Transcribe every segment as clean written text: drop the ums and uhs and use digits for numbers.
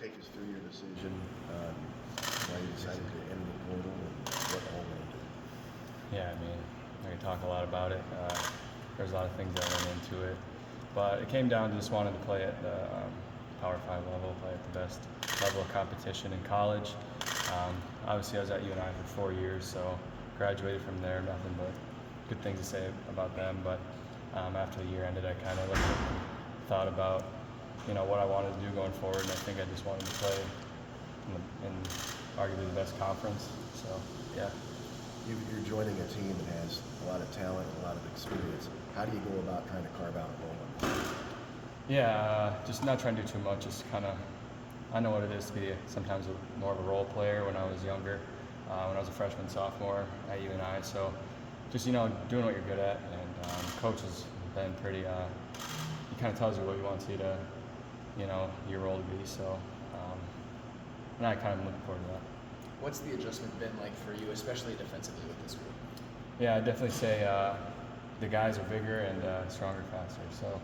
take us through your decision, why you decided to enter the portal and what all went into it. Yeah, I mean, I can talk a lot about it. There's a lot of things that went into it, but it came down to just wanting to play at the Power 5 level, play at the best level of competition in college. Obviously, I was at UNI for 4 years, so graduated from there, nothing but good things to say about them. But after the year ended, I kind of looked at and thought about, what I wanted to do going forward, and I think I just wanted to play in arguably the best conference. So, yeah. You're joining a team that has a lot of talent and a lot of experience. How do you go about trying to carve out a role? Yeah, just not trying to do too much. Just kind of, I know what it is to be sometimes more of a role player when I was younger, when I was a freshman, sophomore at UNI. So just, doing what you're good at. And coach has been pretty, he kind of tells you what he wants you to, your role to be. So, and I kind of looking forward to that. What's the adjustment been like for you, especially defensively with this group? Yeah, I'd definitely say the guys are bigger and stronger, faster. So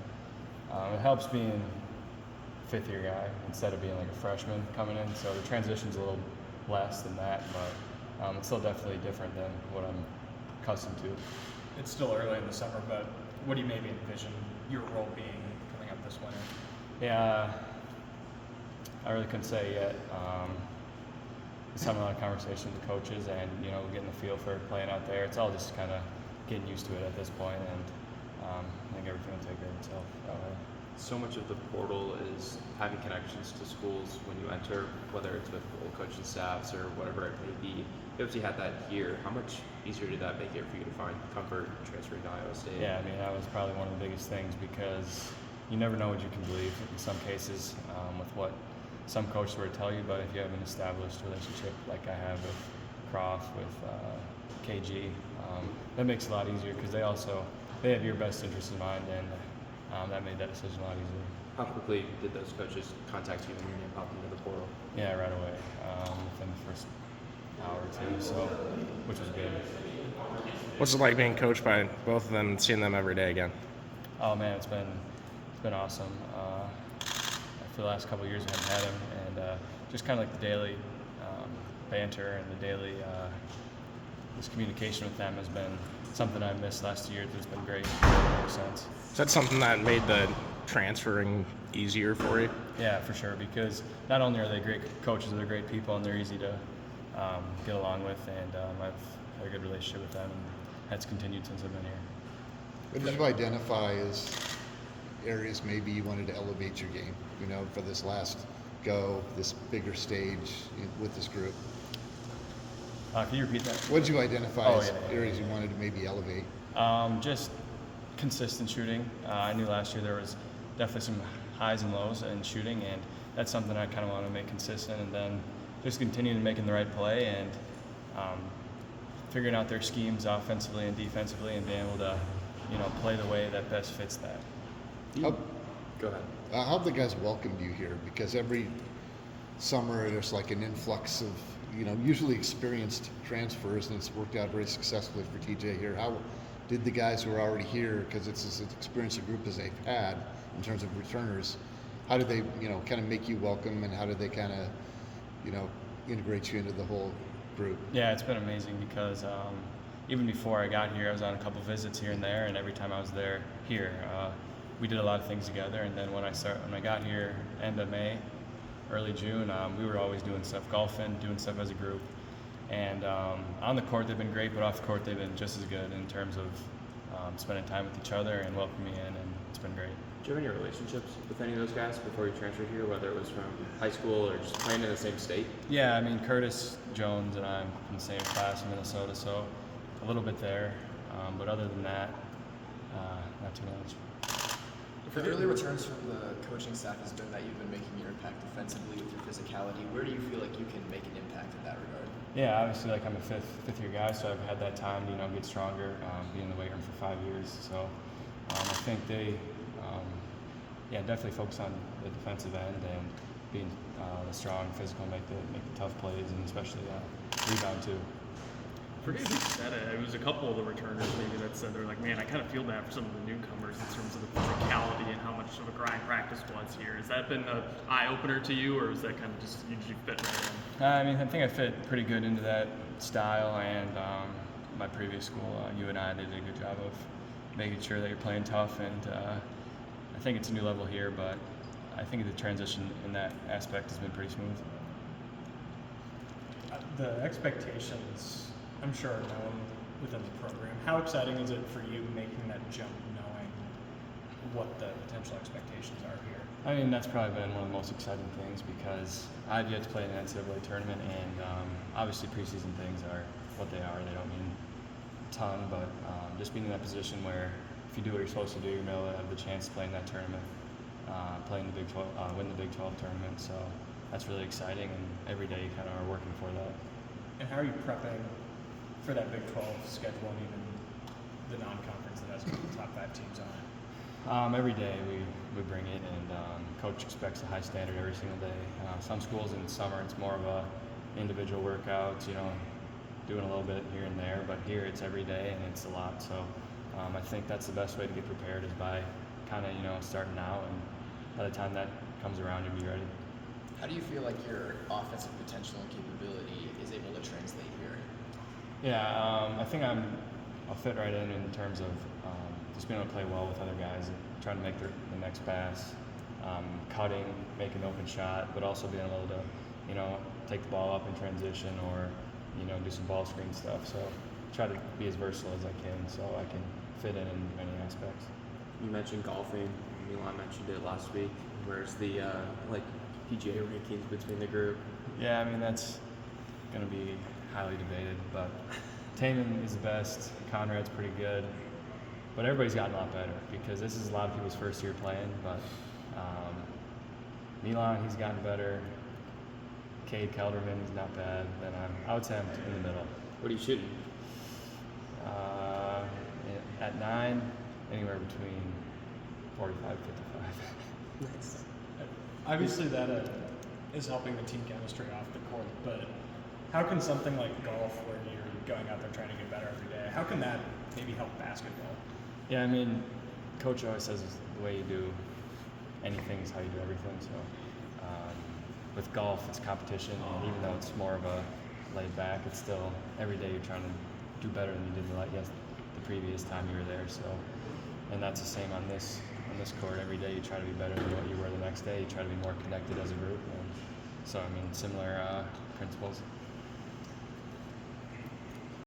it helps being fifth-year guy instead of being like a freshman coming in. So the transition's a little less than that, but it's still definitely different than what I'm accustomed to. It's still early in the summer, but what do you maybe envision your role being coming up this winter? Yeah, I really couldn't say yet. Just having a lot of conversations with coaches and, getting the feel for playing out there. It's all just kind of getting used to it at this point, and I think everything will take care of itself that way. So much of the portal is having connections to schools when you enter, whether it's with old coaching staffs or whatever it may be. You obviously had that here. How much easier did that make it for you to find comfort transferring to Iowa State? Yeah, I mean, that was probably one of the biggest things because you never know what you can believe in some cases with what some coaches were to tell you, but if you have an established relationship like I have with Croft, with KG, that makes it a lot easier because they have your best interest in mind, and that made that decision a lot easier. How quickly did those coaches contact you when your name popped into the portal? Yeah, right away, within the first hour or two, so which was good. What's it like being coached by both of them and seeing them every day again? Oh man, it's been awesome. For the last couple of years I haven't had him, and just kind of like the daily banter and the daily this communication with them has been something I missed last year. It's been great ever since. Is that something that made the transferring easier for you? Yeah, for sure, because not only are they great coaches, they're great people, and they're easy to get along with, and I've had a good relationship with them, and that's continued since I've been here. What did you identify as areas maybe you wanted to elevate your game, for this last go, this bigger stage with this group? Can you repeat that? What did you identify as areas you wanted to maybe elevate? Just consistent shooting. I knew last year there was definitely some highs and lows in shooting, and that's something I kind of want to make consistent, and then just continuing making the right play and figuring out their schemes offensively and defensively and being able to, play the way that best fits that. Go ahead. How have the guys welcomed you here? Because every summer there's like an influx of, usually experienced transfers, and it's worked out very successfully for TJ here. How did the guys who are already here, because it's as experienced a group as they've had in terms of returners, how did they, kind of make you welcome, and how did they kind of, integrate you into the whole group? Yeah, it's been amazing because even before I got here, I was on a couple visits here and there, and every time I was here, we did a lot of things together. And then when I got here, end of May, early June, we were always doing stuff, golfing, doing stuff as a group. And on the court, they've been great, but off the court, they've been just as good in terms of spending time with each other and welcoming me in, and it's been great. Do you have any relationships with any of those guys before you transferred here, whether it was from high school or just playing in the same state? Yeah, I mean, Curtis Jones and I'm in the same class in Minnesota, so a little bit there. But other than that, not too much. The early returns from the coaching staff has been that you've been making your impact defensively with your physicality. Where do you feel like you can make an impact in that regard? Yeah, obviously, I'm a fifth year guy, so I've had that time to get stronger, be in the weight room for 5 years. So I think they, definitely focus on the defensive end and being strong, physical, make the tough plays, and especially rebound too. forget who said it. It was a couple of the returners maybe that said they're like, man, I kind of feel bad for some of the newcomers in terms of the physicality and how much of a grind practice was here. Has that been an eye opener to you, or is that kind of just you fit right in? I mean, I think I fit pretty good into that style, and my previous school, UNI, they did a good job of making sure that you're playing tough, and I think it's a new level here, but I think the transition in that aspect has been pretty smooth. The expectations, I'm sure, are known within the program. How exciting is it for you making that jump, knowing what the potential expectations are here? I mean, that's probably been one of the most exciting things because I've yet to play in an NCAA tournament, and obviously preseason things are what they are. They don't mean a ton, but just being in that position where if you do what you're supposed to do, you know, have the chance to play in that tournament, play in the Big 12, win the Big 12 tournament. So that's really exciting, and every day you kind of are working for that. And how are you prepping for that Big 12 schedule and even the non-conference that has the top 5 teams on it? Every day we bring it, and coach expects a high standard every single day. Some schools in summer it's more of a individual workouts, you know, doing a little bit here and there, but here it's every day and it's a lot. So I think that's the best way to get prepared is by kind of, you know, starting now, and by the time that comes around you'll be ready. How do you feel like your offensive potential and capability is able to translate here? Yeah, I think I'll fit right in terms of just being able to play well with other guys, and trying to make the next pass, cutting, make an open shot, but also being able to, you know, take the ball up in transition or, you know, do some ball screen stuff. So try to be as versatile as I can so I can fit in many aspects. You mentioned golfing. Milan mentioned it last week. Where's the PGA rankings between the group? Yeah, I mean, that's going to be highly debated, but Taman is the best, Conrad's pretty good, but everybody's gotten a lot better because this is a lot of people's first year playing, but Milan, he's gotten better. Cade Kelderman, he's not bad. Then I would say I'm in the middle. What are you shooting? At 9, anywhere between 45 55. Nice. Obviously that is helping the team chemistry off the court, but how can something like golf, where you're going out there trying to get better every day, how can that maybe help basketball? Yeah, I mean, coach always says the way you do anything is how you do everything. So with golf, it's competition, and even though it's more of a laid back, it's still every day you're trying to do better than you did the previous time you were there. So, and that's the same on this court. Every day you try to be better than what you were the next day. You try to be more connected as a group. And so, I mean, similar principles.